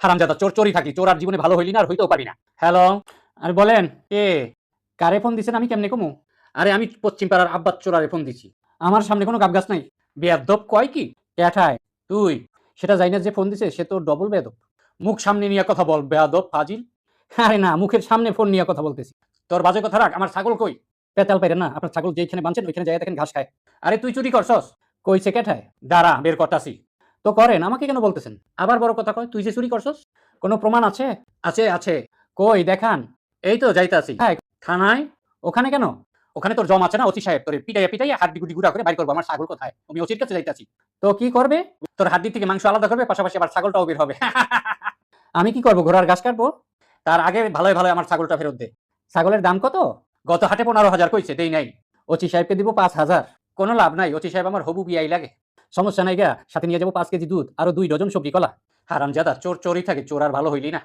হারামজাদা, চোর চোরই থাকি, চোর আর জীবনে ভালো হইলি না, আর হইতেও পারি না। হ্যালো, আর বলেন কে? কারে ফোন দিছেন আমি কেমনে কমু? আরে আমি পশ্চিম পাড়ার আব্বাস চোরারে ফোন দিছি। আমার সামনে কোনো গাবগাছ নাই। বেয়াদব কয় কি? ক্যাঠায় তুই? সেটা জানি না, যে ফোন দিছে সে তো ডবল বেয়াদব। মুখ সামনে নিয়ে কথা বল বেয়াদব ফাজিল। আরে না, মুখের সামনে ফোন নিয়ে কথা বলতেছি। তোর বাজে কথা রাখ, আমার ছাগল কই? পেতাল পাইরেন না, আপনার ছাগল যেইখানে বাঁধছেন ওইখানে যাইয়া দেখেন ঘাস খায়। আরে তুই চুরি করছস? কইছে ক্যাঠায়? দাঁড়া বের করতাছি। তো করেন, আমাকে কেন বলতেছেন? আবার বড় কথা কয়, তুই যে চুরি করছস? কোনো প্রমাণ আছে? আছে আছে। কই দেখান। এই তো যাইতাছি। হ্যাঁ, থানায়? ওখানে কেন? ওখানে তোর জম আছে না, ওসি সাহেব তোরে পিটাইয়া পিটাইয়া হাড্ডি গুড্ডি গুঁড়া করে বাইর করবো। আমার ছাগল কোথায়? আমি ওসির কাছে যাইতাছি। তো কি করবে? তোর হাড্ডি থেকে মাংস আলাদা করবে, পাশাপাশি আবার ছাগলটাও বের হবে। আমি কি করবো, ঘোড়ার ঘাস কাটবো? তার আগে ভালোই ভালো আমার ছাগলটা ফেরত দে। ছাগলের দাম কত? গত হাটে 15,000 কইছে, দেই নাই। ওসি সাহেবকে দিব 5,000। কোনো লাভ নাই, ওসি সাহেব আমার হবু বিয়াই লাগে। সমস্যা নাই গা, সাথে নিয়ে যাবো 5 কেজি দুধ, আরো 2 ডজন সবজি কলা। হারামজাদা, চোর চোরই থাকে, চোর আর ভালো হইলি না।